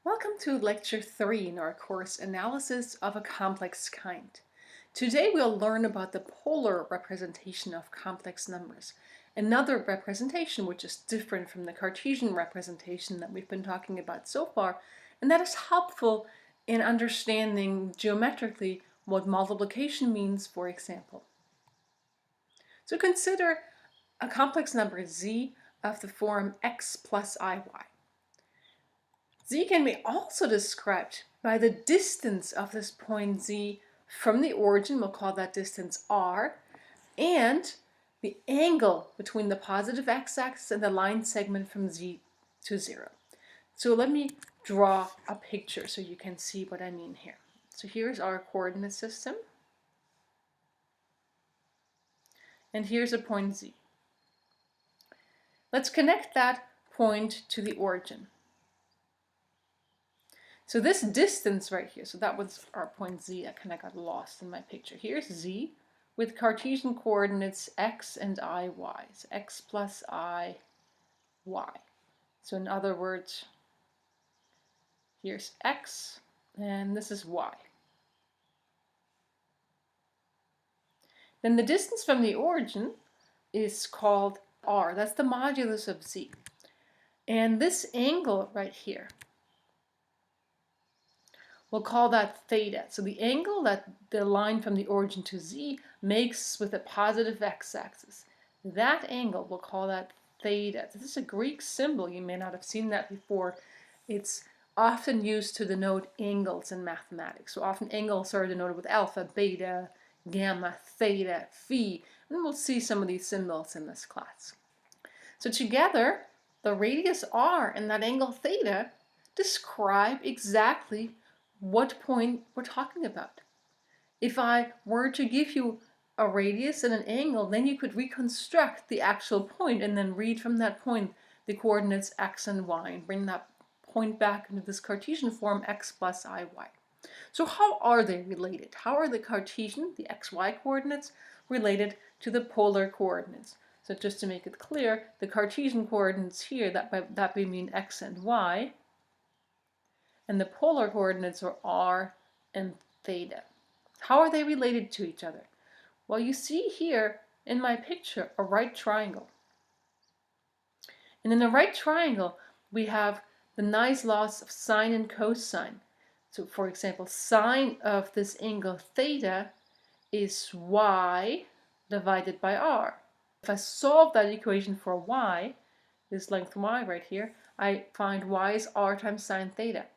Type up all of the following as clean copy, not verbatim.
Welcome to Lecture 3 in our course Analysis of a Complex Kind. Today we'll learn about the polar representation of complex numbers, another representation which is different from the Cartesian representation that we've been talking about so far, and that is helpful in understanding geometrically what multiplication means, for example. So consider a complex number z of the form x plus iy. Z can be also described by the distance of this point Z from the origin, we'll call that distance R, and the angle between the positive x-axis and the line segment from Z to 0. So let me draw a picture so you can see what I mean here. So here's our coordinate system, and here's a point Z. Let's connect that point to the origin. So this distance right here, so that was our point Z, that kind of got lost in my picture. Here's Z with Cartesian coordinates x and I, y. So x plus I, y. So in other words, here's x and this is y. Then the distance from the origin is called r. That's the modulus of Z. And this angle right here, we'll call that theta. So the angle that the line from the origin to Z makes with a positive x-axis, that angle, we'll call that theta. This is a Greek symbol. You may not have seen that before. It's often used to denote angles in mathematics. So often angles are denoted with alpha, beta, gamma, theta, phi. And we'll see some of these symbols in this class. So together, the radius r and that angle theta describe exactly what point we're talking about. If I were to give you a radius and an angle, then you could reconstruct the actual point and then read from that point the coordinates x and y and bring that point back into this Cartesian form x plus iy. So how are they related? How are the Cartesian, the xy coordinates, related to the polar coordinates? So just to make it clear, the Cartesian coordinates here, that we mean x and y, and the polar coordinates are r and theta. How are they related to each other? Well, you see here in my picture a right triangle. And in the right triangle, we have the nice laws of sine and cosine. So for example, sine of this angle theta is y divided by r. If I solve that equation for y, this length y right here, I find y is r times sine theta.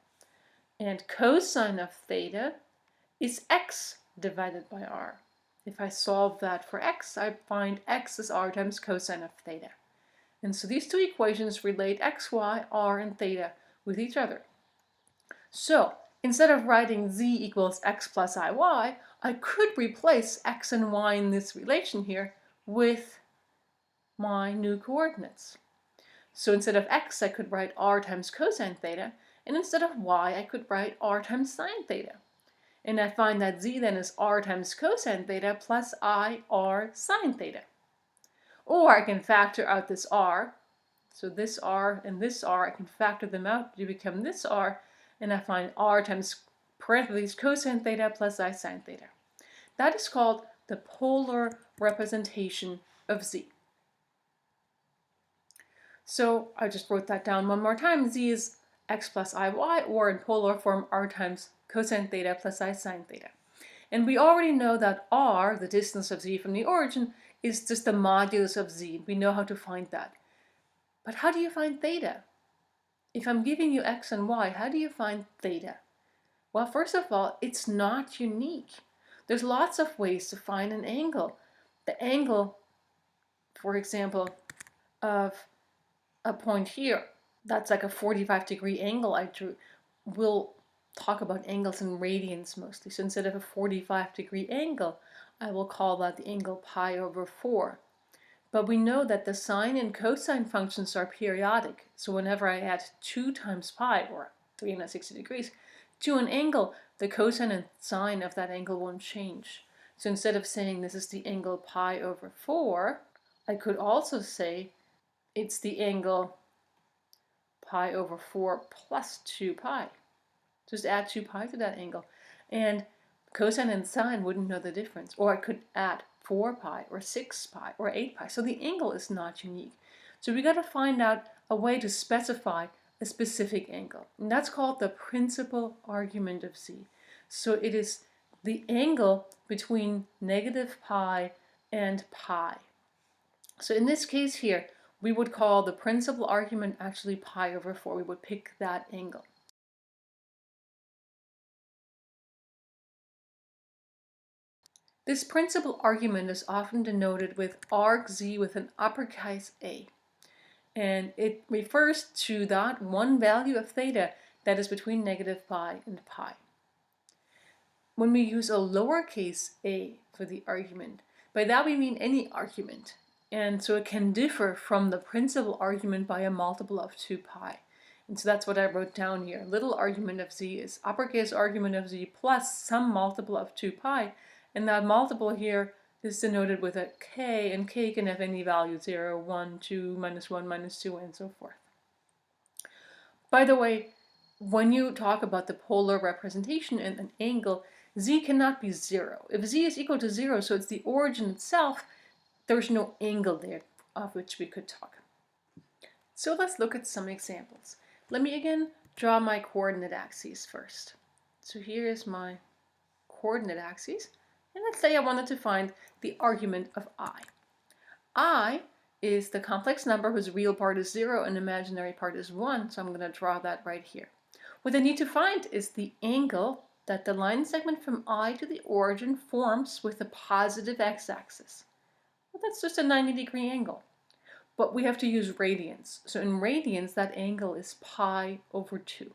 And cosine of theta is x divided by r. If I solve that for x, I find x is r times cosine of theta. And so these two equations relate x, y, r, and theta with each other. So instead of writing z equals x plus iy, I could replace x and y in this relation here with my new coordinates. So instead of x, I could write r times cosine theta, and instead of y, I could write r times sine theta. And I find that z then is r times cosine theta plus I r sine theta. Or I can factor out this r. So this r and this r, I can factor them out to become this r, and I find r times parentheses cosine theta plus I sine theta. That is called the polar representation of z. So I just wrote that down one more time. Z is x plus iy, or in polar form r times cosine theta plus I sine theta. And we already know that r, the distance of z from the origin, is just the modulus of z. We know how to find that. But how do you find theta? If I'm giving you x and y, how do you find theta? Well, first of all, it's not unique. There's lots of ways to find an angle. The angle, for example, of a point here, that's like a 45-degree angle I drew. We'll talk about angles in radians mostly. So instead of a 45-degree angle, I will call that the angle pi over 4. But we know that the sine and cosine functions are periodic. So whenever I add 2 times pi, or 360 degrees, to an angle, the cosine and sine of that angle won't change. So instead of saying this is the angle pi over 4, I could also say it's the angle pi over 4 plus 2 pi. Just add 2 pi to that angle. And cosine and sine wouldn't know the difference. Or I could add 4 pi or 6 pi or 8 pi. So the angle is not unique. So we got to find out a way to specify a specific angle. And that's called the principal argument of z. So it is the angle between negative pi and pi. So in this case here, we would call the principal argument actually pi over 4. We would pick that angle. This principal argument is often denoted with arg z with an uppercase A. And it refers to that one value of theta that is between negative pi and pi. When we use a lowercase a for the argument, by that we mean any argument. And so it can differ from the principal argument by a multiple of 2 pi. And so that's what I wrote down here. Little argument of z is uppercase argument of z plus some multiple of 2 pi. And that multiple here is denoted with a k, and k can have any value, 0, 1, 2, minus 1, minus 2, and so forth. By the way, when you talk about the polar representation and an angle, z cannot be 0. If z is equal to 0, so it's the origin itself, there's no angle there of which we could talk. So let's look at some examples. Let me again draw my coordinate axes first. So here is my coordinate axis. And let's say I wanted to find the argument of I. I is the complex number whose real part is 0 and imaginary part is 1, so I'm going to draw that right here. What I need to find is the angle that the line segment from I to the origin forms with the positive x-axis. Well, that's just a 90-degree angle. But we have to use radians. So in radians, that angle is pi over 2.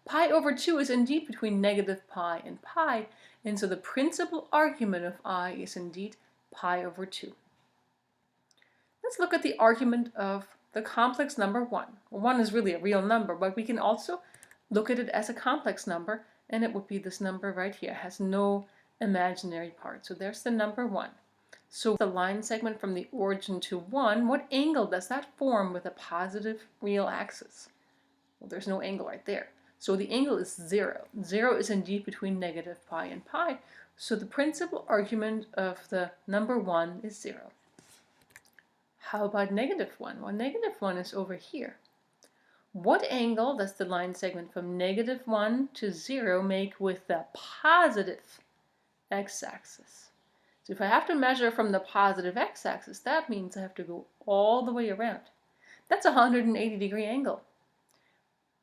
Pi over 2 is indeed between negative pi and pi, and so the principal argument of I is indeed pi over 2. Let's look at the argument of the complex number 1. Well, 1 is really a real number, but we can also look at it as a complex number, and it would be this number right here. It has no imaginary part. So there's the number 1. So the line segment from the origin to 1, what angle does that form with a positive real axis? Well, there's no angle right there. So the angle is 0. 0 is indeed between negative pi and pi. So the principal argument of the number 1 is 0. How about negative 1? Well, negative 1 is over here. What angle does the line segment from negative 1 to 0 make with the positive x-axis? So if I have to measure from the positive x-axis, that means I have to go all the way around. That's a 180-degree angle.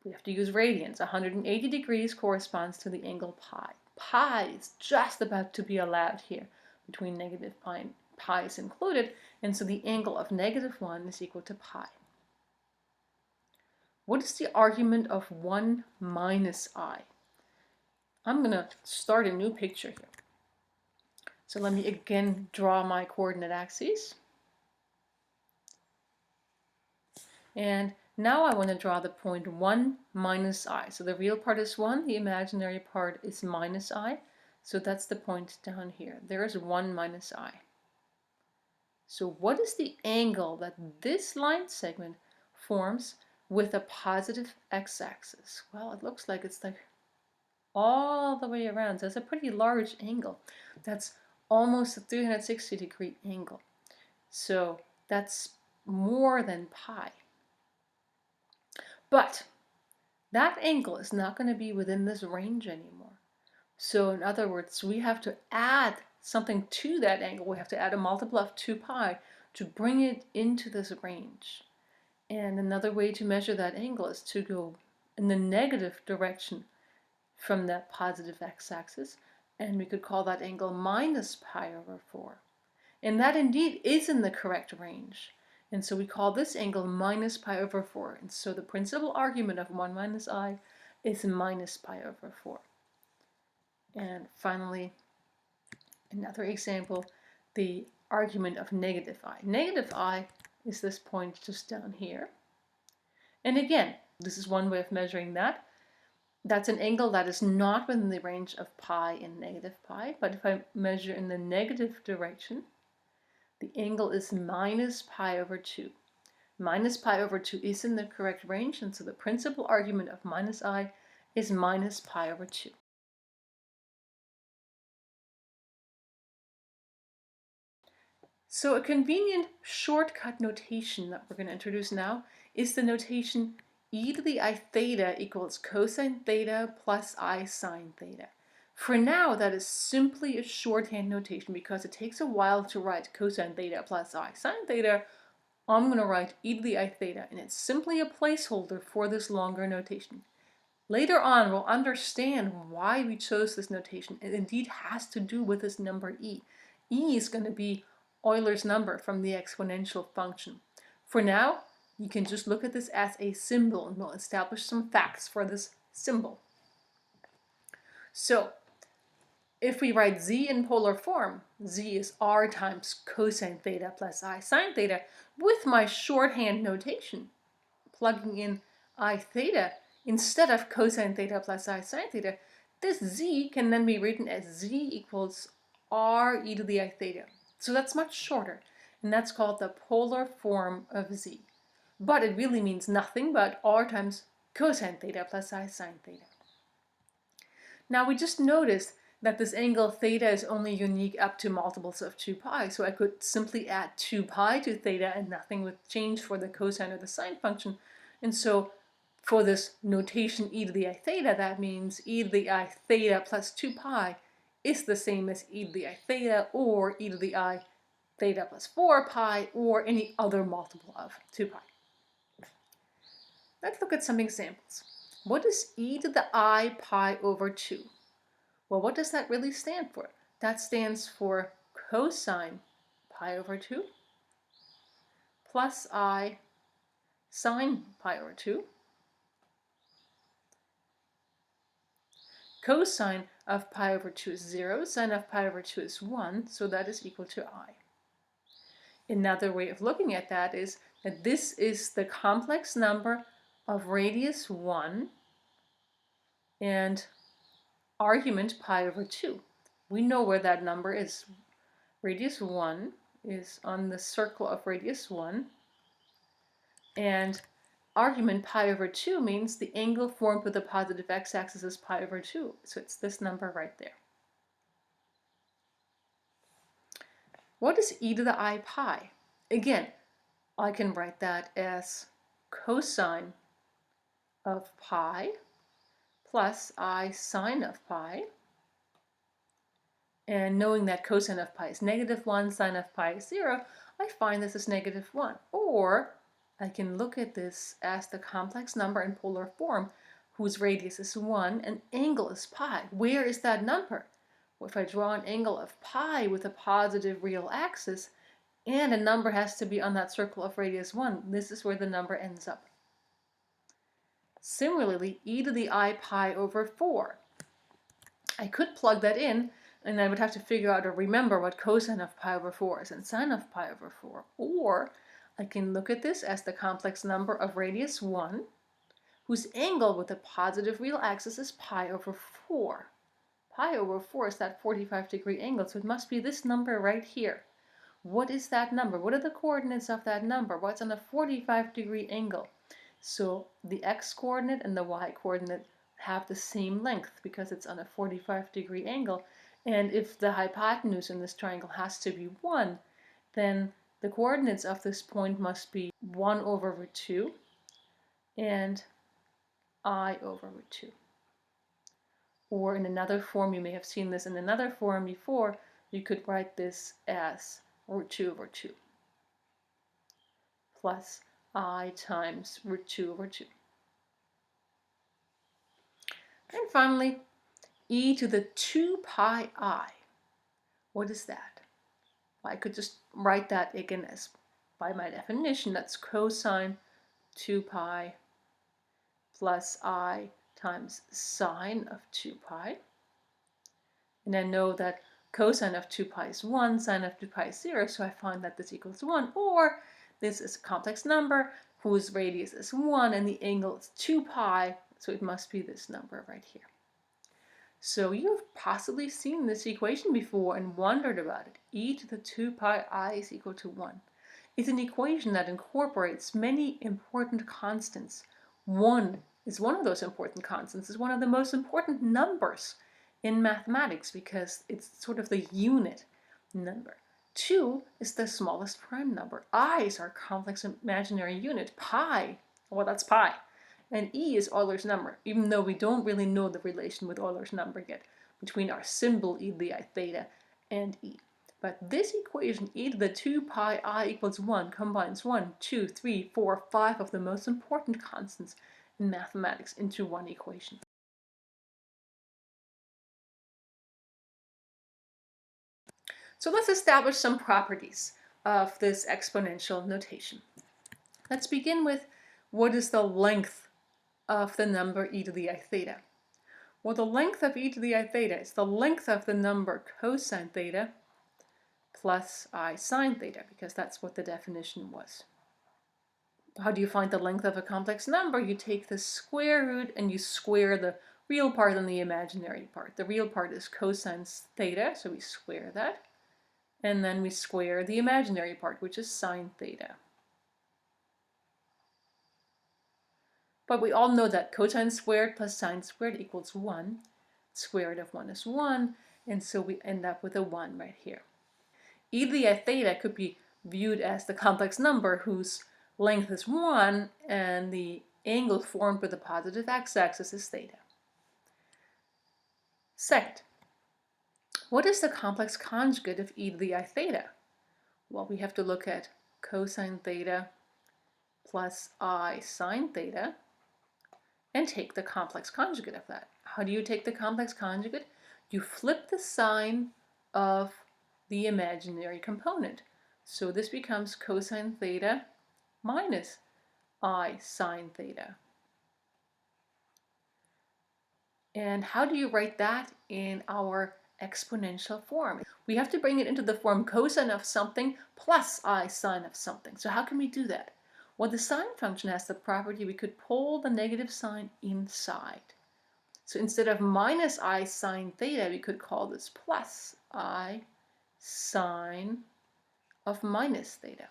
We have to use radians. 180 degrees corresponds to the angle pi. Pi is just about to be allowed here between negative pi and pi is included, and so the angle of negative 1 is equal to pi. What is the argument of 1 minus I? I'm going to start a new picture here. So let me again draw my coordinate axes. And now I want to draw the point 1 minus I. So the real part is 1, the imaginary part is minus I. So that's the point down here. There is 1 minus I. So what is the angle that this line segment forms with a positive x-axis? Well, it looks like it's like all the way around. So it's a pretty large angle. That's almost a 360-degree angle. So that's more than pi. But that angle is not going to be within this range anymore. So in other words, we have to add something to that angle. We have to add a multiple of 2 pi to bring it into this range. And another way to measure that angle is to go in the negative direction from that positive x-axis, and we could call that angle minus pi over 4. And that indeed is in the correct range. And so we call this angle minus pi over 4. And so the principal argument of 1 minus I is minus pi over 4. And finally, another example, the argument of negative I. Negative I is this point just down here. And again, this is one way of measuring that. That's an angle that is not within the range of pi and negative pi. But if I measure in the negative direction, the angle is minus pi over 2. minus pi over 2 is in the correct range, and so the principal argument of minus I is minus pi over 2. So a convenient shortcut notation that we're going to introduce now is the notation e to the I theta equals cosine theta plus I sine theta. For now, that is simply a shorthand notation because it takes a while to write cosine theta plus I sine theta. I'm going to write e to the I theta, and it's simply a placeholder for this longer notation. Later on, we'll understand why we chose this notation. It indeed has to do with this number e. E is going to be Euler's number from the exponential function. For now, you can just look at this as a symbol, and we'll establish some facts for this symbol. So, if we write z in polar form, z is r times cosine theta plus I sine theta, with my shorthand notation, plugging in I theta instead of cosine theta plus I sine theta, this z can then be written as z equals r e to the I theta. So that's much shorter, and that's called the polar form of z. But it really means nothing but r times cosine theta plus I sine theta. Now we just noticed that this angle theta is only unique up to multiples of 2 pi, so I could simply add 2 pi to theta and nothing would change for the cosine or the sine function. And so for this notation e to the I theta, that means e to the I theta plus 2 pi is the same as e to the I theta or e to the I theta plus 4 pi or any other multiple of 2 pi. Let's look at some examples. What is e to the I pi over 2? Well, what does that really stand for? That stands for cosine pi over 2 plus I sine pi over 2. Cosine of pi over 2 is 0, sine of pi over 2 is 1, so that is equal to I. Another way of looking at that is that this is the complex number of radius 1 and argument pi over 2. We know where that number is. Radius 1 is on the circle of radius 1, and argument pi over 2 means the angle formed with the positive x-axis is pi over 2. So it's this number right there. What is e to the I pi? Again, I can write that as cosine of pi plus I sine of pi. And knowing that cosine of pi is -1, sine of pi is 0, I find this is -1. Or I can look at this as the complex number in polar form whose radius is 1 and angle is pi. Where is that number? Well, if I draw an angle of pi with a positive real axis and a number has to be on that circle of radius 1, this is where the number ends up. Similarly, e to the I pi over 4. I could plug that in, and I would have to figure out or remember what cosine of pi over 4 is and sine of pi over 4. Or I can look at this as the complex number of radius 1, whose angle with a positive real axis is pi over 4. Pi over 4 is that 45-degree angle, so it must be this number right here. What is that number? What are the coordinates of that number? Well, it's on a 45-degree angle. So the x-coordinate and the y-coordinate have the same length because it's on a 45-degree angle. And if the hypotenuse in this triangle has to be 1, then the coordinates of this point must be 1 over root 2 and I over root 2. Or in another form, you may have seen this in another form before, you could write this as root 2 over 2 plus I times root 2 over 2. And finally, e to the 2 pi I. What is that? Well, I could just write that again as, by my definition, that's cosine 2 pi plus I times sine of 2 pi. And I know that cosine of 2 pi is 1, sine of 2 pi is 0, so I find that this equals 1. Or this is a complex number whose radius is 1 and the angle is 2 pi, so it must be this number right here. So you've possibly seen this equation before and wondered about it. E to the 2 pi I is equal to 1. is an equation that incorporates many important constants. 1 is one of those important constants. It's one of the most important numbers in mathematics because it's sort of the unit number. 2 is the smallest prime number. I is our complex imaginary unit. Pi, well, that's pi. And E is Euler's number, even though we don't really know the relation with Euler's number yet between our symbol e to the I theta and E. But this equation, e to the 2 pi I equals 1, combines 1, 2, 3, 4, 5 of the most important constants in mathematics into one equation. So let's establish some properties of this exponential notation. Let's begin with what is the length of the number e to the I theta. Well, the length of e to the I theta is the length of the number cosine theta plus I sine theta, because that's what the definition was. How do you find the length of a complex number? You take the square root and you square the real part and the imaginary part. The real part is cosine theta, so we square that. And then we square the imaginary part, which is sine theta. But we all know that cosine squared plus sine squared equals 1. Square root of 1 is 1, and so we end up with a 1 right here. E to the I theta could be viewed as the complex number whose length is 1 and the angle formed with the positive x-axis is theta. Second, what is the complex conjugate of e to the I theta? Well, we have to look at cosine theta plus I sine theta and take the complex conjugate of that. How do you take the complex conjugate? You flip the sign of the imaginary component. So this becomes cosine theta minus I sine theta. And how do you write that in our exponential form? We have to bring it into the form cosine of something plus I sine of something. So how can we do that? Well, the sine function has the property we could pull the negative sign inside. So instead of minus I sine theta, we could call this plus I sine of minus theta.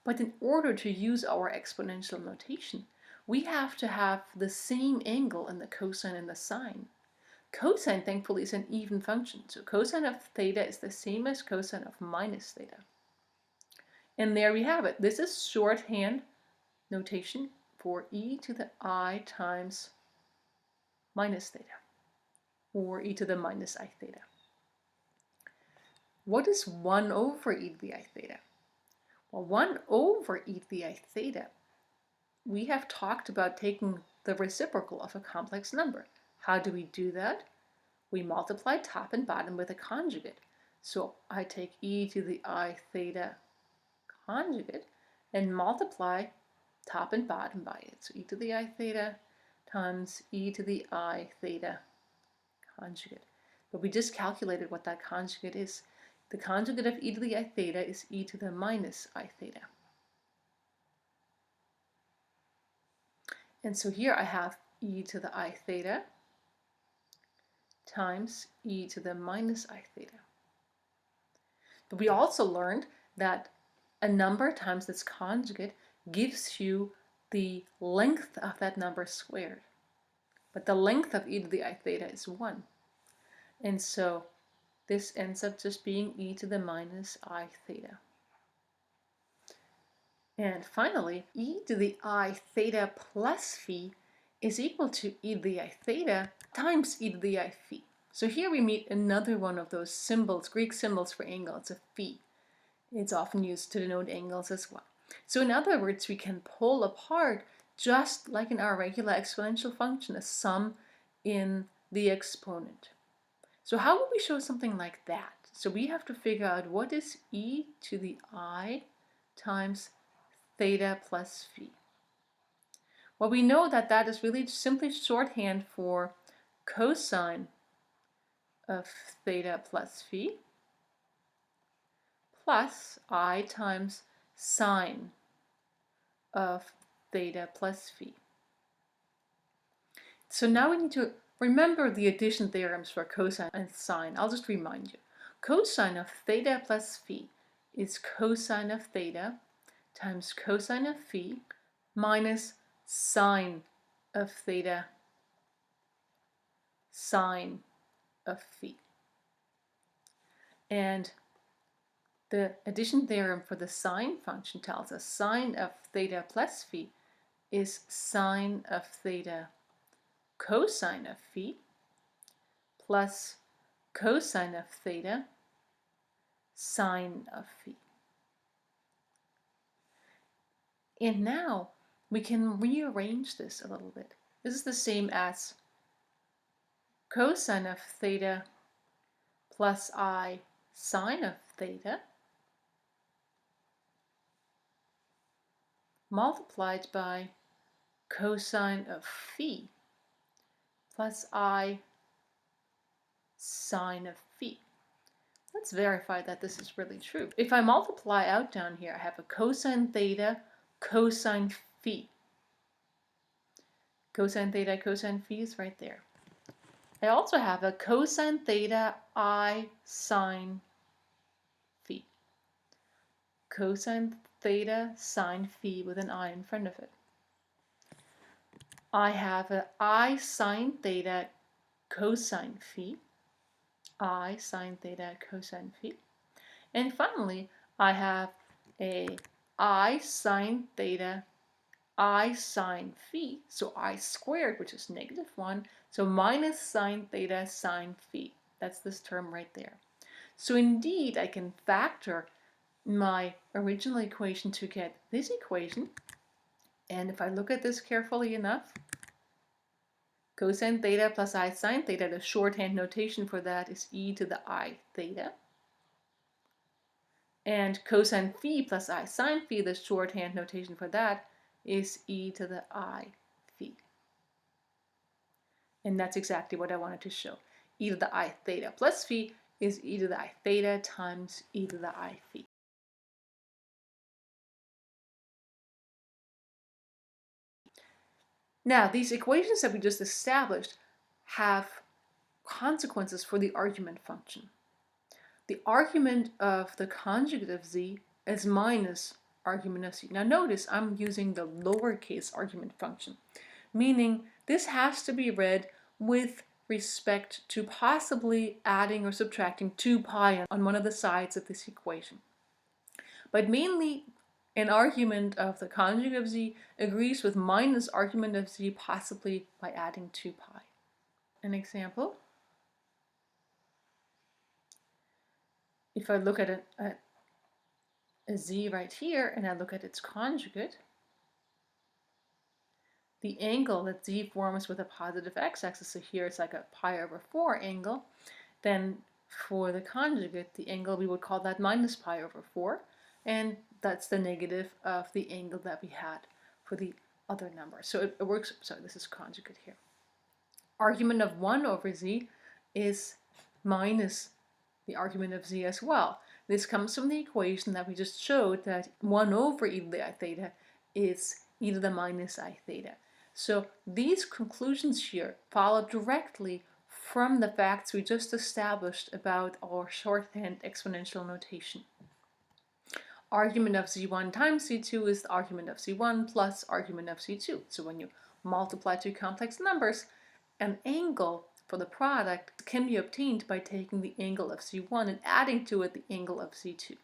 But in order to use our exponential notation, we have to have the same angle in the cosine and the sine. Cosine, thankfully, is an even function. So cosine of theta is the same as cosine of minus theta. And there we have it. This is shorthand notation for e to the I times minus theta, or e to the minus I theta. What is 1 over e to the I theta? Well, 1 over e to the I theta, we have talked about taking the reciprocal of a complex number. How do we do that? We multiply top and bottom with a conjugate. So I take e to the I theta conjugate and multiply top and bottom by it. So e to the I theta times e to the I theta conjugate. But we just calculated what that conjugate is. The conjugate of e to the I theta is e to the minus I theta. And so here I have e to the I theta times e to the minus I theta. But we also learned that a number times its conjugate gives you the length of that number squared. But the length of e to the I theta is 1. And so this ends up just being e to the minus I theta. And finally, e to the I theta plus phi is equal to e to the I theta times e to the I phi. So here we meet another one of those symbols, Greek symbols for angle. It's a phi. It's often used to denote angles as well. So in other words, we can pull apart, just like in our regular exponential function, a sum in the exponent. So how would we show something like that? So we have to figure out what is e to the I times theta plus phi. Well, we know that that is really simply shorthand for cosine of theta plus phi plus I times sine of theta plus phi. So now we need to remember the addition theorems for cosine and sine. I'll just remind you. Cosine of theta plus phi is cosine of theta times cosine of phi minus sine of theta sine of phi. And the addition theorem for the sine function tells us sine of theta plus phi is sine of theta cosine of phi plus cosine of theta sine of phi. And now we can rearrange this a little bit. This is the same as cosine of theta plus I sine of theta multiplied by cosine of phi plus I sine of phi. Let's verify that this is really true. If I multiply out down here, I have a cosine theta cosine phi. Cosine theta cosine phi is right there. I also have a cosine theta I sine phi. Cosine theta sine phi with an I in front of it. I have a I sine theta cosine phi. I sine theta cosine phi. And finally, I have a I sine theta I sine phi, so I squared, which is -1, so minus sine theta sine phi. That's this term right there. So indeed, I can factor my original equation to get this equation. And if I look at this carefully enough, cosine theta plus I sine theta, the shorthand notation for that is e to the I theta. And cosine phi plus I sine phi, the shorthand notation for that is e to the I phi. And that's exactly what I wanted to show. E to the I theta plus phi is e to the I theta times e to the I phi. Now, these equations that we just established have consequences for the argument function. The argument of the conjugate of z is minus argument of z. Now notice I'm using the lowercase argument function, meaning this has to be read with respect to possibly adding or subtracting 2 pi on one of the sides of this equation. But mainly an argument of the conjugate of z agrees with minus argument of z, possibly by adding 2 pi. An example, if I look at a z right here and I look at its conjugate, the angle that z forms with a positive x-axis, so here it's like a pi/4 angle, then for the conjugate, the angle we would call that minus pi/4, and that's the negative of the angle that we had for the other number. So it works, sorry, this is conjugate here. Argument of 1 over z is minus the argument of z as well. This comes from the equation that we just showed, that 1 over e to the I theta is e to the minus I theta. So these conclusions here follow directly from the facts we just established about our shorthand exponential notation. Argument of z1 times z2 is the argument of z1 plus argument of z2. So when you multiply two complex numbers, an angle for the product can be obtained by taking the angle of z1 and adding to it the angle of z2.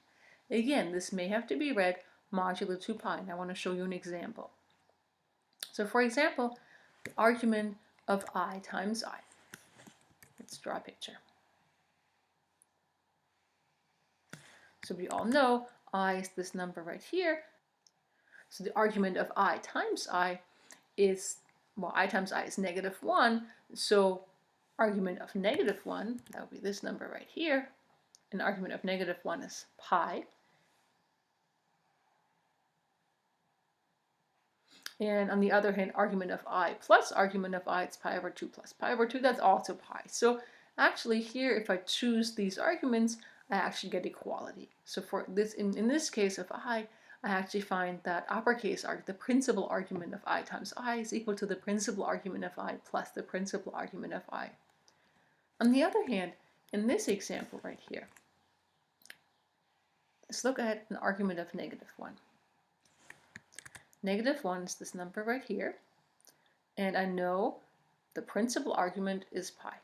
Again, this may have to be read modulo 2 pi, and I want to show you an example. So for example, the argument of I times I. Let's draw a picture. So we all know I is this number right here. So the argument of I times I is, well, I times I is -1. So argument of -1, that would be this number right here. And argument of -1 is pi. And on the other hand, argument of I plus argument of I, it's pi/2 plus pi/2, that's also pi. So actually here, if I choose these arguments, I actually get equality. So for this, in this case of I actually find that uppercase the principal argument of I times I is equal to the principal argument of I plus the principal argument of I. On the other hand, in this example right here, Let's look at an argument of -1. -1 is this number right here, and I know the principal argument is pi.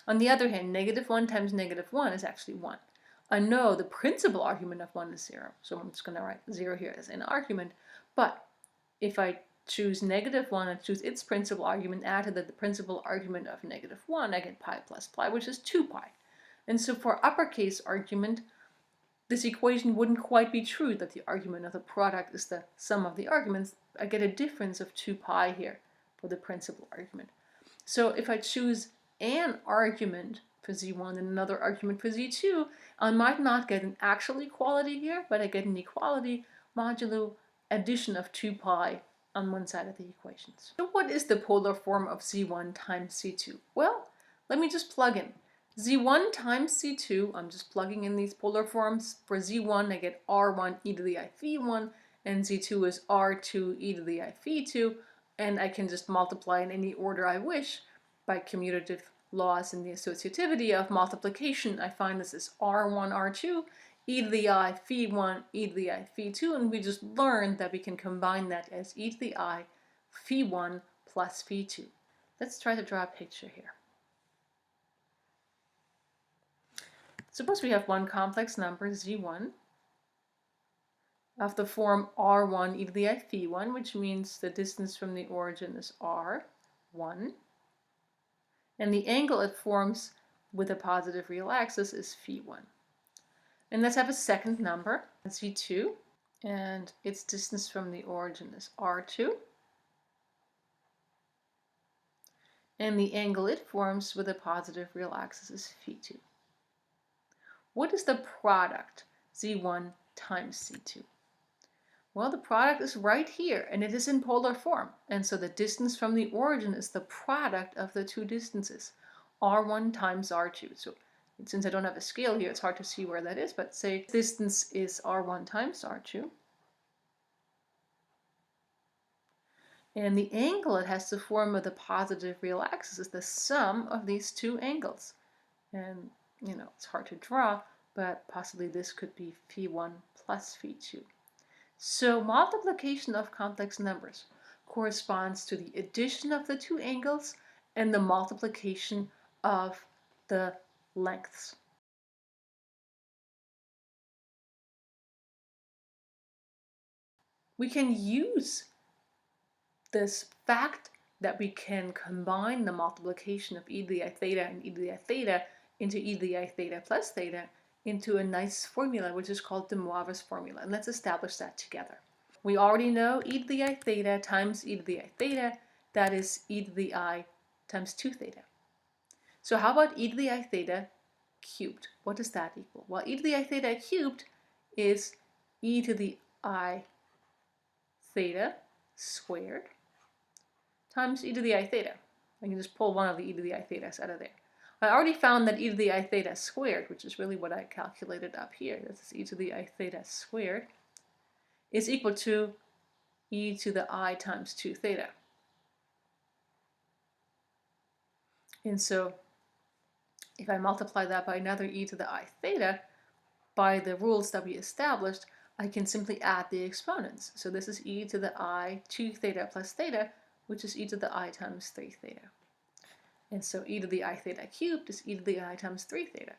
On the other hand, -1 times -1 is actually 1. I know the principal argument of 1 is 0, so I'm just going to write 0 here as an argument. But if I choose -1 and choose its principal argument, add to the principal argument of -1, I get pi plus pi, which is 2 pi. And so for uppercase argument, this equation wouldn't quite be true that the argument of the product is the sum of the arguments. I get a difference of 2 pi here for the principal argument. So if I choose an argument for z1 and another argument for z2, I might not get an actual equality here, but I get an equality modulo addition of 2 pi on one side of the equations. So what is the polar form of z1 times z2? Well, let me just plug in. z1 times z2, I'm just plugging in these polar forms. For z1, I get r1 e to the I phi 1, and z2 is r2 e to the I phi 2, and I can just multiply in any order I wish by commutative laws in the associativity of multiplication. I find this is r1, r2, e to the I phi 1, e to the I phi 2, and we just learned that we can combine that as e to the I phi 1 plus phi 2. Let's try to draw a picture here. Suppose we have one complex number, z1, of the form r1 e to the I phi 1, which means the distance from the origin is r1. And the angle it forms with a positive real axis is phi 1. And let's have a second number, z2, and its distance from the origin is r2. And the angle it forms with a positive real axis is phi 2. What is the product, z1 times z2? Well, the product is right here, and it is in polar form. And so the distance from the origin is the product of the two distances, r1 times r2. So since I don't have a scale here, it's hard to see where that is, but say distance is r1 times r2. And the angle it has to form with a positive real axis is the sum of these two angles. And, it's hard to draw, but possibly this could be phi 1 plus phi 2. So multiplication of complex numbers corresponds to the addition of the two angles and the multiplication of the lengths. We can use this fact that we can combine the multiplication of e to the I theta and e to the I theta into e to the I theta plus theta into a nice formula, which is called the Moivre's formula. And let's establish that together. We already know e to the I theta times e to the I theta, that is e to the I times 2 theta. So how about e to the I theta cubed? What does that equal? Well, e to the I theta cubed is e to the I theta squared times e to the I theta. I can just pull one of the e to the I thetas out of there. I already found that e to the I theta squared, which is really what I calculated up here. This is e to the I theta squared, is equal to e to the I times 2 theta. And so if I multiply that by another e to the I theta, by the rules that we established, I can simply add the exponents. So this is e to the I 2 theta plus theta, which is e to the I times 3 theta. And so e to the I theta cubed is e to the I times 3 theta.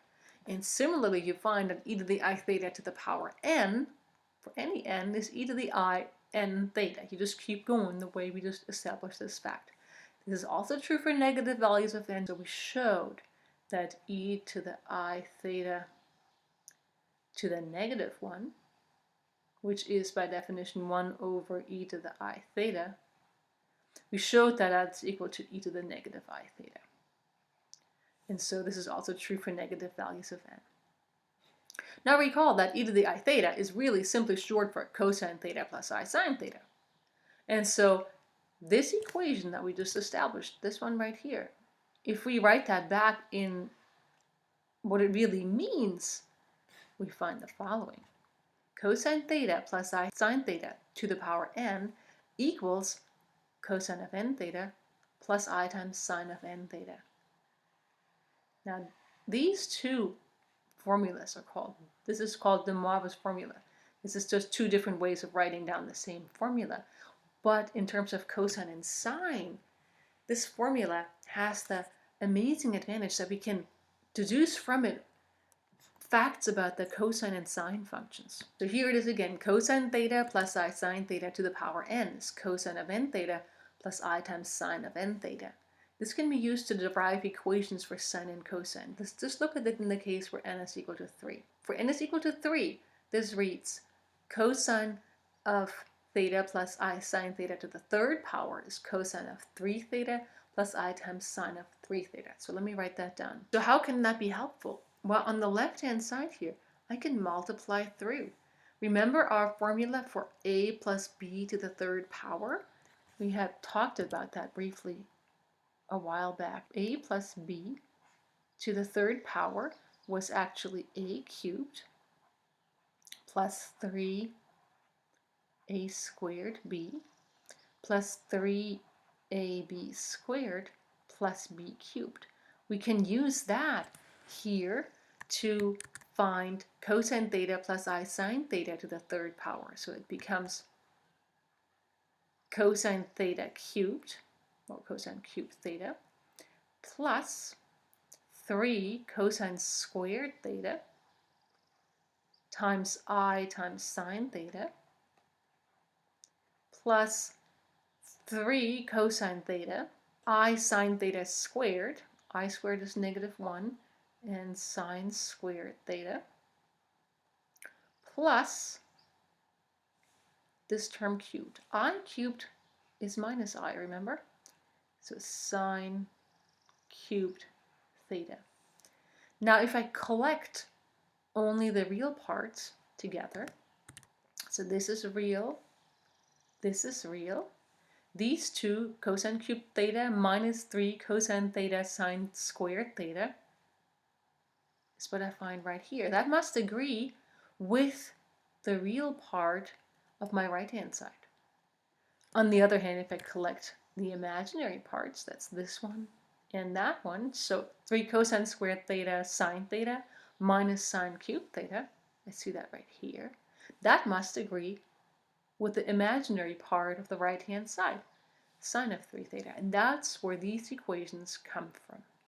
And similarly, you find that e to the I theta to the power n, for any n, is e to the I n theta. You just keep going the way we just established this fact. This is also true for negative values of n. So we showed that e to the I theta to the -1, which is by definition 1 over e to the I theta, we showed that that's equal to e to the -I theta. And so this is also true for negative values of n. Now recall that e to the I theta is really simply short for cosine theta plus I sine theta. And so this equation that we just established, this one right here, if we write that back in what it really means, we find the following. Cosine theta plus I sine theta to the power n equals cosine of n theta plus I times sine of n theta. Now, these two formulas are called. This is called the Moivre's formula. This is just two different ways of writing down the same formula. But in terms of cosine and sine, this formula has the amazing advantage that we can deduce from it facts about the cosine and sine functions. So here it is again, cosine theta plus I sine theta to the power n is cosine of n theta plus I times sine of n theta. This can be used to derive equations for sine and cosine. Let's just look at it in the case where n is equal to 3. For n is equal to 3, this reads cosine of theta plus I sine theta to the third power is cosine of 3 theta plus I times sine of 3 theta. So let me write that down. So how can that be helpful? Well, on the left-hand side here, I can multiply through. Remember our formula for a plus b to the third power? We had talked about that briefly a while back. A plus b to the third power was actually a cubed plus 3a squared b plus 3ab squared plus b cubed. We can use that here to find cosine theta plus I sine theta to the third power. So it becomes cosine theta cubed, or cosine cubed theta, plus 3 cosine squared theta times I times sine theta, plus 3 cosine theta, I sine theta squared, I squared is -1, and sine squared theta, plus this term cubed. I cubed is minus I, remember? So sine cubed theta. Now if I collect only the real parts together, so this is real, this is real, these two, cosine cubed theta minus 3 cosine theta sine squared theta, is what I find right here. That must agree with the real part of my right-hand side. On the other hand, if I collect the imaginary parts, that's this one and that one, so 3 cosine squared theta sine theta minus sine cubed theta, I see that right here, that must agree with the imaginary part of the right-hand side, sine of 3 theta, and that's where these equations come from.